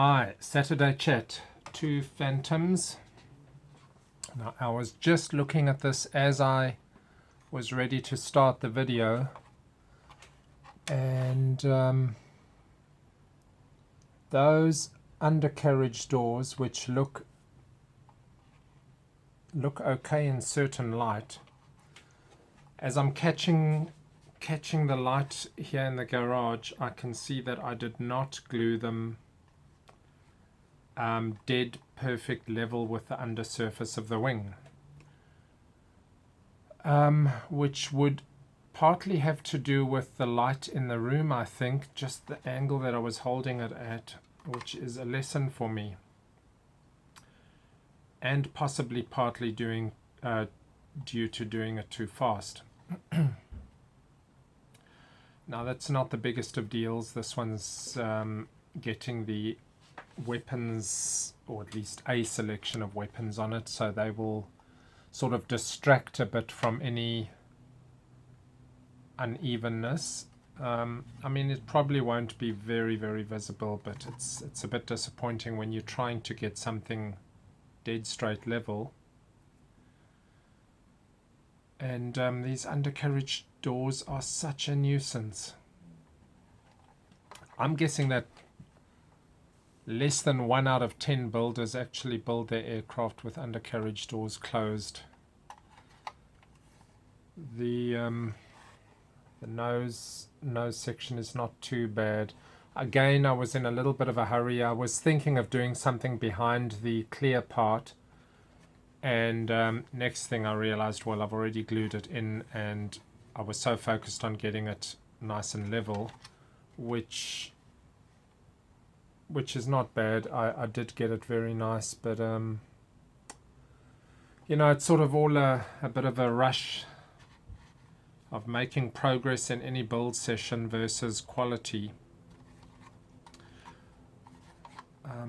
Hi, Saturday chat. Two Phantoms. Now, I was just looking at this as I was ready to start the video, and those undercarriage doors, which look okay in certain light, as I'm catching the light here in the garage, I can see that I did not glue them dead perfect level with the undersurface of the wing, which would partly have to do with the light in the room, I think, just the angle that I was holding it at, which is a lesson for me, and possibly partly due to doing it too fast. Now, that's not the biggest of deals. This one's getting the weapons, or at least a selection of weapons on it, so they will sort of distract a bit from any unevenness. I mean, it probably won't be very, very visible, but it's a bit disappointing when you're trying to get something dead straight level. And these undercarriage doors are such a nuisance. I'm guessing that less than 1 out of 10 builders actually build their aircraft with undercarriage doors closed. The nose section is not too bad. Again, I was in a little bit of a hurry. I was thinking of doing something behind the clear part, and next thing I realized, well, I've already glued it in, and I was so focused on getting it nice and level, which is not bad. I did get it very nice, but you know, it's sort of all a bit of a rush of making progress in any build session versus quality.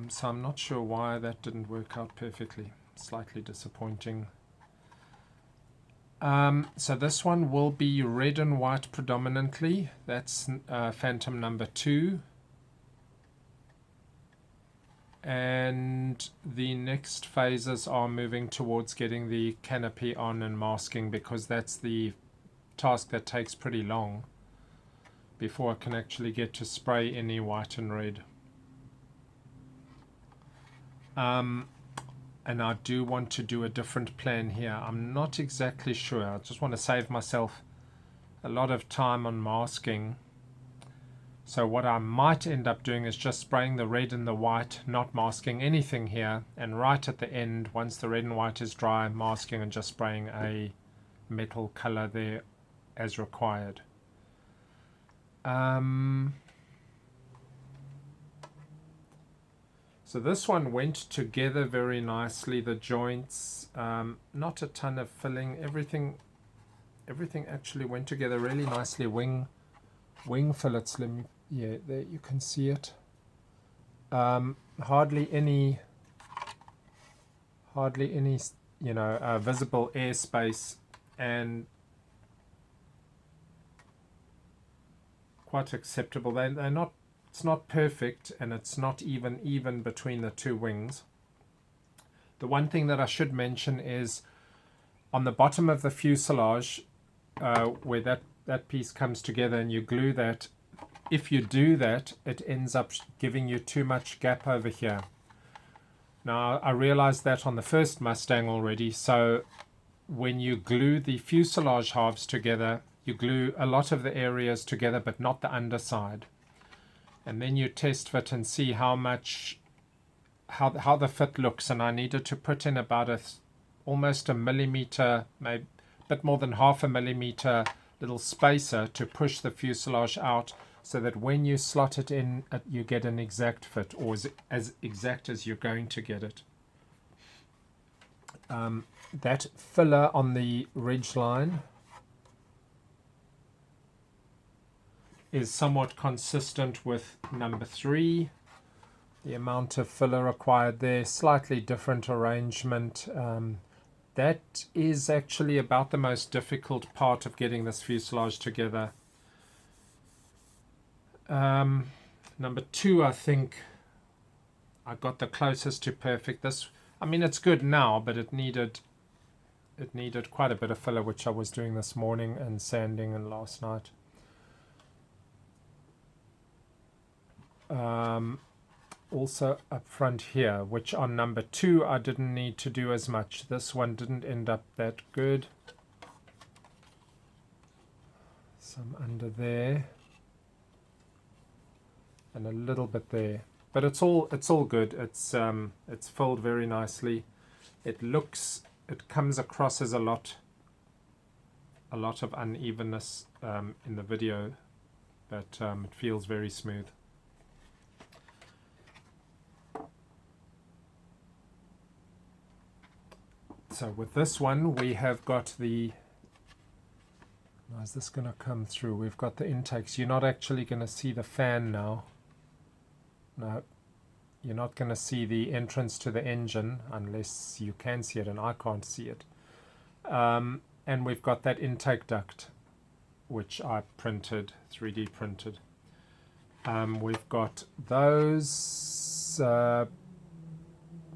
So I'm not sure why that didn't work out perfectly. Slightly disappointing. So this one will be red and white predominantly. That's Phantom number 2. And the next phases are moving towards getting the canopy on and masking, because that's the task that takes pretty long before I can actually get to spray any white and red. And I do want to do a different plan here. I'm not exactly sure. I just want to save myself a lot of time on masking. So what I might end up doing is just spraying the red and the white, not masking anything here, and right at the end, once the red and white is dry, masking and just spraying a metal color there as required. So this one went together very nicely. The joints, not a ton of filling. Everything actually went together really nicely. Wing fillets. Yeah, there you can see it. Hardly any, you know, visible airspace, and quite acceptable. They're not. It's not perfect, and it's not even between the two wings. The one thing that I should mention is on the bottom of the fuselage, where that piece comes together and you glue that. If you do that, it ends up giving you too much gap over here. Now, I realized that on the first Mustang already, so when you glue the fuselage halves together, you glue a lot of the areas together, but not the underside. And then you test fit and see how the fit looks. And I needed to put in about almost a millimeter, maybe a bit more than half a millimeter little spacer to push the fuselage out, so that when you slot it in, you get an exact fit, or as exact as you're going to get it. That filler on the ridge line is somewhat consistent with number 3. The amount of filler required there, slightly different arrangement. That is actually about the most difficult part of getting this fuselage together. Number 2, I think, I got the closest to perfect. This, I mean, it's good now, but it needed quite a bit of filler, which I was doing this morning and sanding and last night. Also up front here, which on number 2 I didn't need to do as much. This one didn't end up that good. Some under there and a little bit there, but it's all good. It's filled very nicely. It comes across as a lot of unevenness in the video, but it feels very smooth. So with this one we have got the, now is this going to come through? We've got the intakes. You're not actually going to see the fan now. No, you're not going to see the entrance to the engine unless you can see it, and I can't see it. And we've got that intake duct, which I printed, 3D printed. We've got those,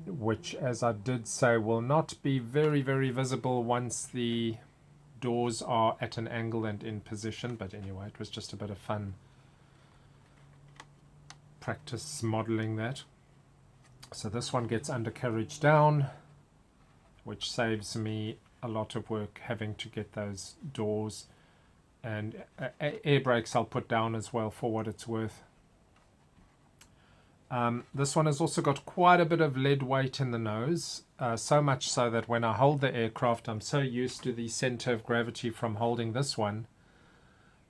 which, as I did say, will not be very, very visible once the doors are at an angle and in position. But anyway, it was just a bit of fun practice modeling that. So this one gets undercarriage down, which saves me a lot of work having to get those doors, and air brakes I'll put down as well for what it's worth. This one has also got quite a bit of lead weight in the nose, so much so that when I hold the aircraft, I'm so used to the center of gravity from holding this one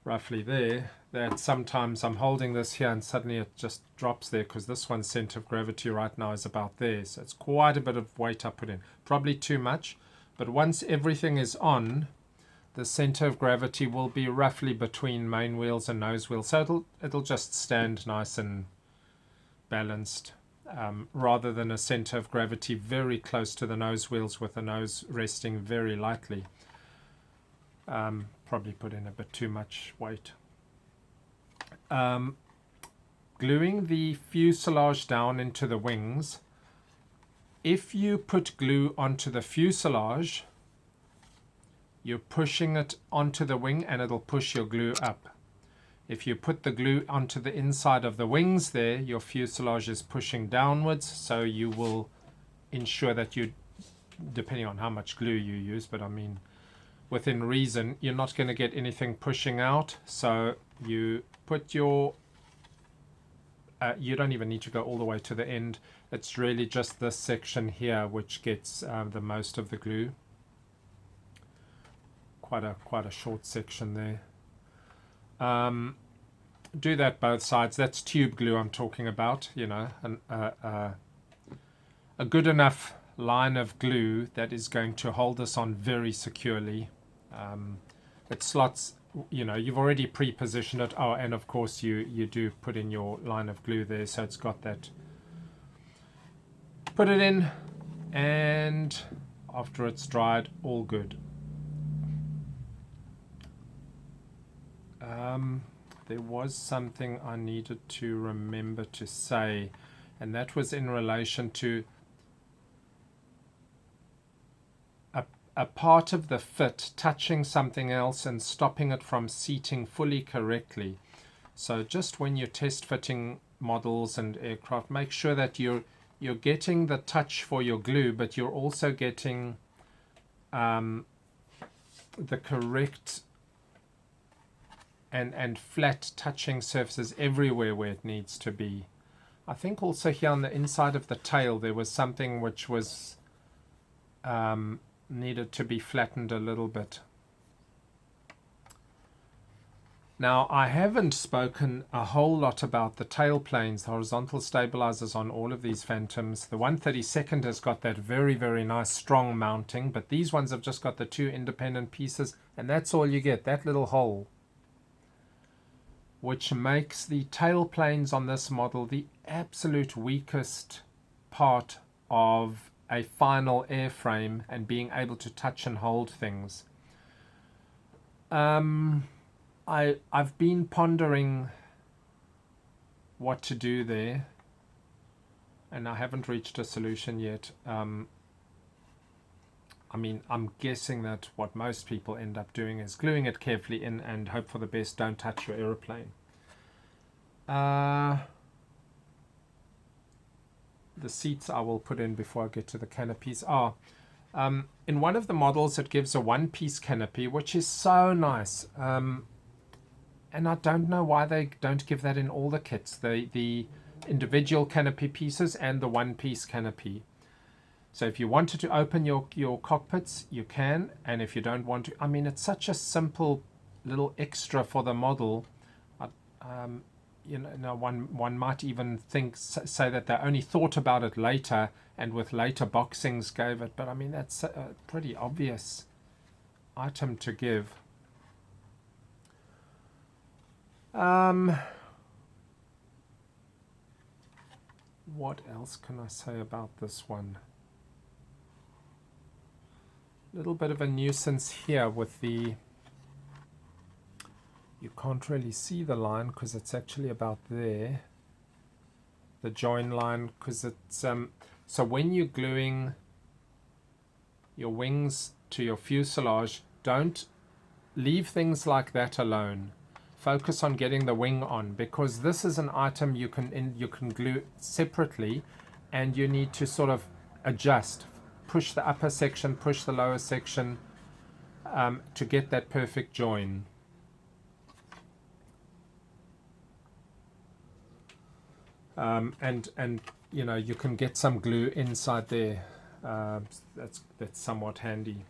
roughly there, that sometimes I'm holding this here and suddenly it just drops there, because this one's center of gravity right now is about there. So it's quite a bit of weight I put in, probably too much, but once everything is on, the center of gravity will be roughly between main wheels and nose wheels, so it'll just stand nice and balanced, rather than a center of gravity very close to the nose wheels with the nose resting very lightly. Probably put in a bit too much weight. Gluing the fuselage down into the wings. If you put glue onto the fuselage, you're pushing it onto the wing and it'll push your glue up. If you put the glue onto the inside of the wings there, your fuselage is pushing downwards, so you will ensure that you, depending on how much glue you use, but I mean within reason, you're not going to get anything pushing out. So you put your, you don't even need to go all the way to the end. It's really just this section here which gets the most of the glue. Quite a short section there. Do that both sides. That's tube glue I'm talking about, you know, a good enough line of glue that is going to hold this on very securely. It slots, you know, you've already pre-positioned it. Oh, and of course you do put in your line of glue there, so it's got that. Put it in, and after it's dried, all good. There was something I needed to remember to say, and that was in relation to a part of the fit touching something else and stopping it from seating fully correctly. So just when you're test fitting models and aircraft, make sure that you're getting the touch for your glue, but you're also getting the correct and flat touching surfaces everywhere where it needs to be. I think also here on the inside of the tail there was something which was needed to be flattened a little bit. Now, I haven't spoken a whole lot about the tail planes, the horizontal stabilizers on all of these Phantoms. The 132nd has got that very, very nice strong mounting, but these ones have just got the two independent pieces, and that's all you get, that little hole, which makes the tail planes on this model the absolute weakest part of a final airframe and being able to touch and hold things. I've been pondering what to do there, and I haven't reached a solution yet. I mean, I'm guessing that what most people end up doing is gluing it carefully in and hope for the best. Don't touch your aeroplane. The seats I will put in before I get to the canopies are, in one of the models it gives a one-piece canopy, which is so nice. And I don't know why they don't give that in all the kits, the individual canopy pieces and the one-piece canopy. So if you wanted to open your cockpits, you can, and if you don't want to, I mean, it's such a simple little extra for the model. You know, one might even say that they only thought about it later, and with later boxings gave it. But I mean, that's a pretty obvious item to give. What else can I say about this one? Little bit of a nuisance here with the, you can't really see the line because it's actually about there, the join line, because it's so when you're gluing your wings to your fuselage, don't leave things like that alone. Focus on getting the wing on, because this is an item you can glue separately, and you need to sort of adjust. Push the upper section, push the lower section to get that perfect join. And you know, you can get some glue inside there. That's somewhat handy.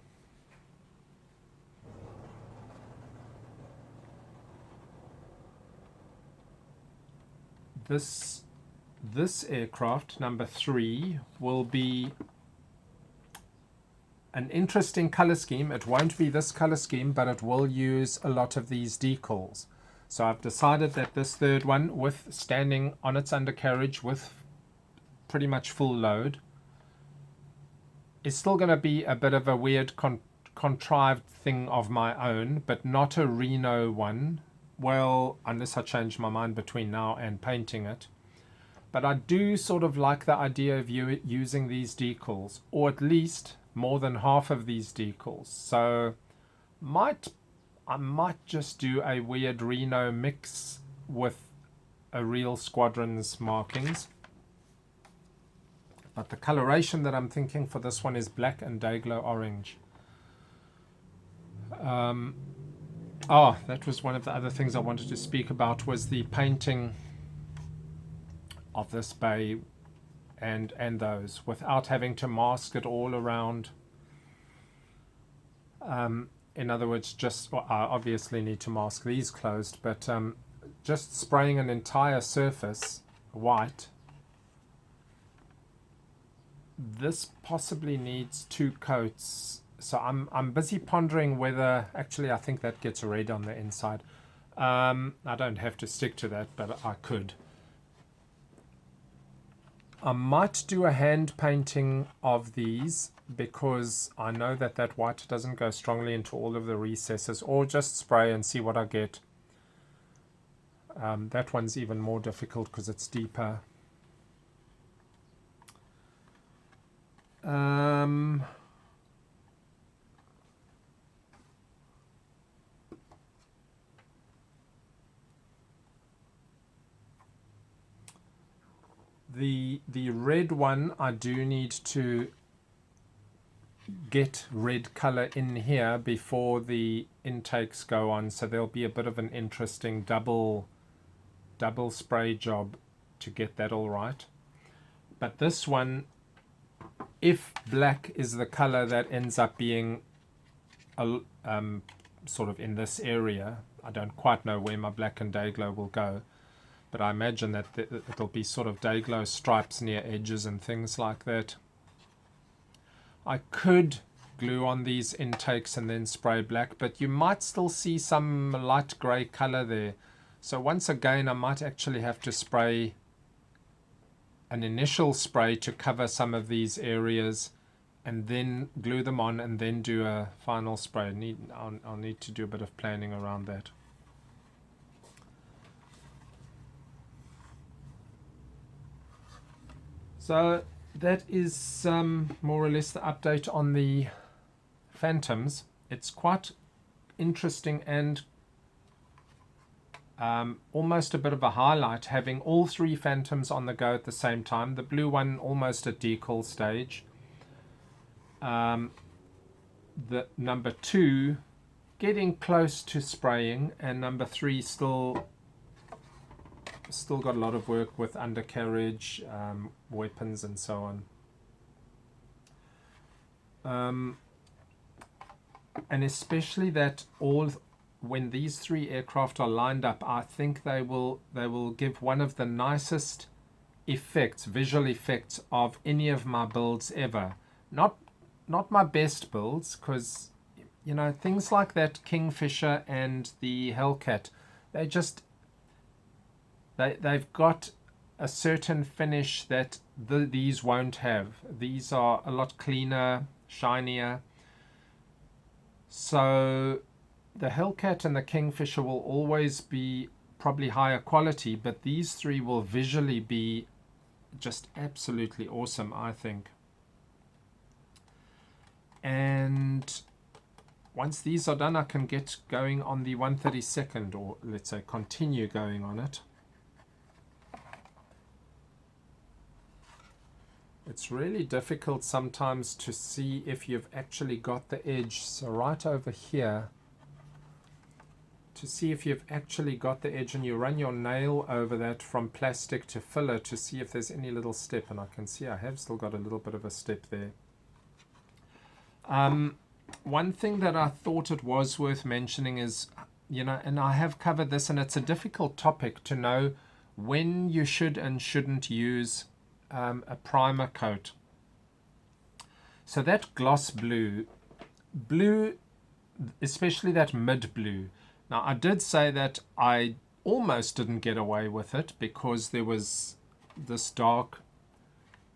This aircraft, number 3, will be an interesting color scheme. It won't be this color scheme, but it will use a lot of these decals. So I've decided that this third one, with standing on its undercarriage with pretty much full load, is still going to be a bit of a weird contrived thing of my own, but not a Reno one. Well, unless I change my mind between now and painting it. But I do sort of like the idea of using these decals, or at least more than half of these decals. So I might just do a weird Reno mix with a real squadron's markings. But the coloration that I'm thinking for this one is black and Dayglow orange. That was one of the other things I wanted to speak about, was the painting of this bay and those, without having to mask it all around. In other words, just, well, I obviously need to mask these closed, but just spraying an entire surface white. This possibly needs 2 coats. So I'm busy pondering whether, actually I think that gets red on the inside. I don't have to stick to that, but I could. I might do a hand painting of these, because I know that white doesn't go strongly into all of the recesses, or just spray and see what I get. That one's even more difficult because it's deeper. The red one, I do need to get red color in here before the intakes go on, so there'll be a bit of an interesting double spray job to get that all right. But this one, if black is the color that ends up being sort of in this area, I don't quite know where my black and Dayglow will go, but I imagine that it'll be sort of Dayglow stripes near edges and things like that. I could glue on these intakes and then spray black, but you might still see some light grey color there. So once again, I might actually have to spray an initial spray to cover some of these areas, and then glue them on, and then do a final spray. I'll need to do a bit of planning around that. So that is more or less the update on the Phantoms. It's quite interesting and almost a bit of a highlight having all three Phantoms on the go at the same time. The blue one almost at decal stage. The number 2 getting close to spraying, and number 3 still got a lot of work with undercarriage, weapons and so on. And especially that when these 3 aircraft are lined up, I think they will give one of the nicest effects, visual effects, of any of my builds ever. Not my best builds, because you know, things like that Kingfisher and the Hellcat, they've got a certain finish that these won't have. These are a lot cleaner, shinier. So the Hellcat and the Kingfisher will always be probably higher quality, but these 3 will visually be just absolutely awesome, I think. And once these are done, I can get going on the 132nd, or let's say continue going on it. It's really difficult sometimes to see if you've actually got the edge. So right over here, to see if you've actually got the edge, and you run your nail over that from plastic to filler to see if there's any little step, and I can see I have still got a little bit of a step there. One thing that I thought it was worth mentioning is, you know, and I have covered this, and it's a difficult topic to know when you should and shouldn't use a primer coat. So that gloss blue, especially that mid blue. Now I did say that I almost didn't get away with it because there was some dark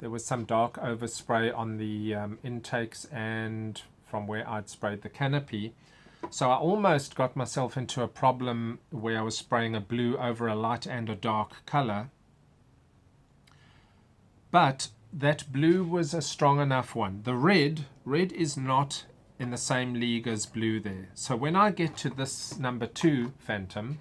overspray on the intakes and from where I'd sprayed the canopy. So I almost got myself into a problem where I was spraying a blue over a light and a dark color. But that blue was a strong enough one. The red is not in the same league as blue there. So when I get to this number 2 Phantom,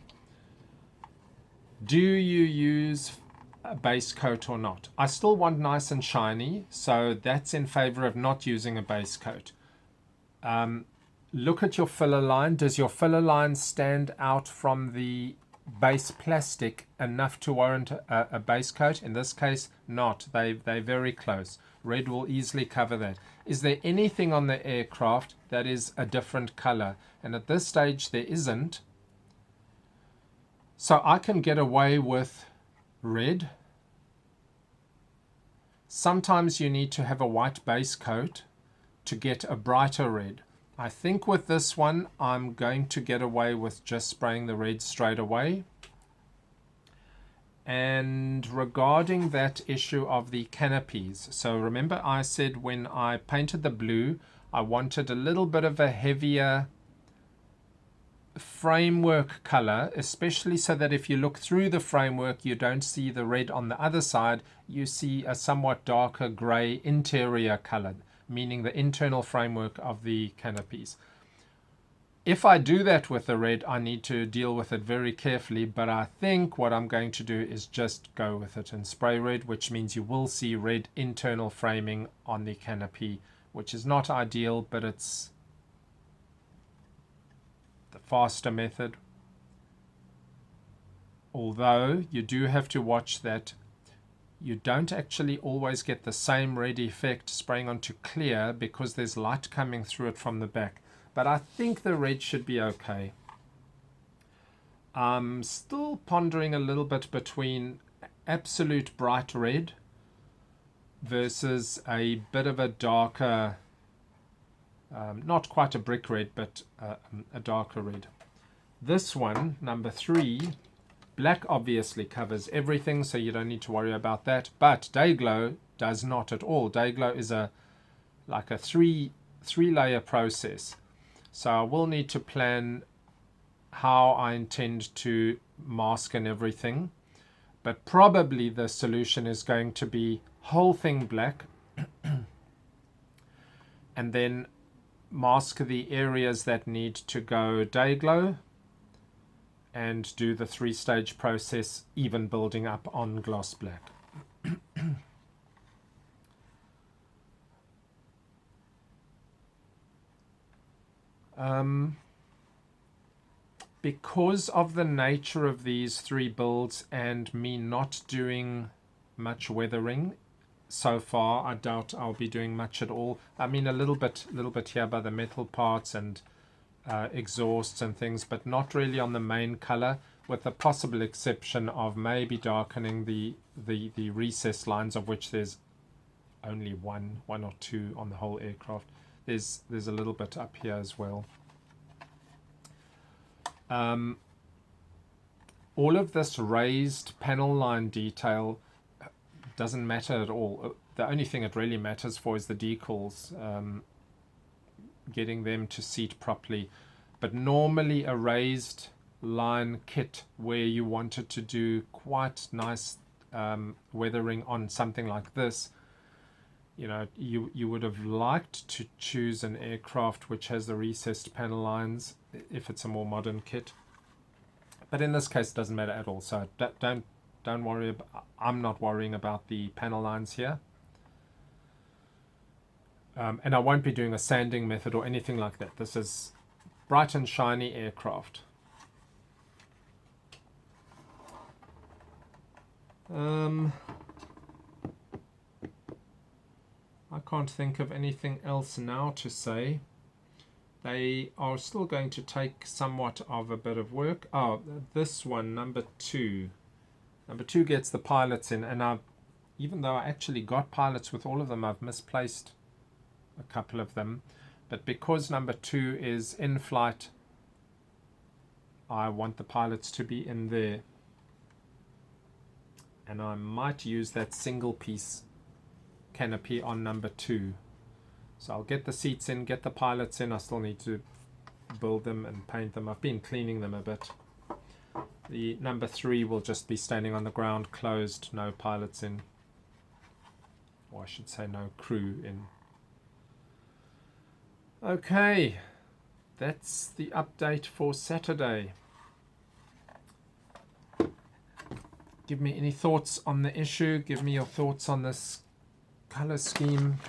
do you use a base coat or not? I still want nice and shiny, so that's in favor of not using a base coat. Look at your filler line. Does your filler line stand out from the base plastic enough to warrant a base coat? In this case, not. They're very close. Red will easily cover that. Is there anything on the aircraft that is a different color? And at this stage there isn't. So I can get away with red. Sometimes you need to have a white base coat to get a brighter red. I think with this one I'm going to get away with just spraying the red straight away. And regarding that issue of the canopies, so remember I said when I painted the blue I wanted a little bit of a heavier framework color, especially so that if you look through the framework you don't see the red on the other side, you see a somewhat darker gray interior color, meaning the internal framework of the canopies. If I do that with the red, I need to deal with it very carefully, but I think what I'm going to do is just go with it and spray red, which means you will see red internal framing on the canopy, which is not ideal, but it's the faster method. Although you do have to watch that you don't actually always get the same red effect spraying onto clear because there's light coming through it from the back. But I think the red should be okay. I'm still pondering a little bit between absolute bright red versus a bit of a darker, not quite a brick red, but a darker red. This one, number 3, black obviously covers everything, so you don't need to worry about that. But Dayglow does not at all. Dayglow is like a three-layer process. So I will need to plan how I intend to mask and everything. But probably the solution is going to be whole thing black and then mask the areas that need to go day glow and do the 3-stage process, even building up on gloss black. Because of the nature of these 3 builds and me not doing much weathering so far, I doubt I'll be doing much at all. I mean, a little bit here by the metal parts and exhausts and things, but not really on the main color, with the possible exception of maybe darkening the recessed lines, of which there's only one or two on the whole aircraft. There's a little bit up here as well. All of this raised panel line detail doesn't matter at all. The only thing it really matters for is the decals, getting them to seat properly. But normally a raised line kit where you wanted to do quite nice weathering on something like this, you know, you would have liked to choose an aircraft which has the recessed panel lines if it's a more modern kit. But in this case, it doesn't matter at all. So don't worry. I'm not worrying about the panel lines here. And I won't be doing a sanding method or anything like that. This is bright and shiny aircraft. I can't think of anything else now to say. They are still going to take somewhat of a bit of work. Oh, this one, number 2. Number 2 gets the pilots in, and even though I actually got pilots with all of them, I've misplaced a couple of them. But because number 2 is in flight, I want the pilots to be in there. And I might use that single piece canopy on number 2. So I'll get the seats in, get the pilots in. I still need to build them and paint them. I've been cleaning them a bit. The number 3 will just be standing on the ground, closed, no pilots in. Or I should say no crew in. Okay, that's the update for Saturday. Give me any thoughts on the issue. Give me your thoughts on this color scheme.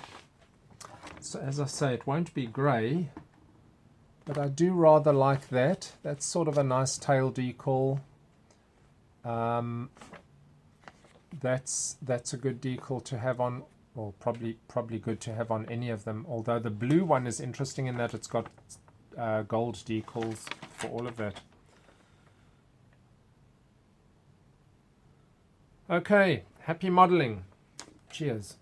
So as I say, it won't be grey, but I do rather like that. That's sort of a nice tail decal. That's a good decal to have on, or probably good to have on any of them. Although the blue one is interesting in that it's got gold decals for all of that. Okay, happy modeling. Cheers.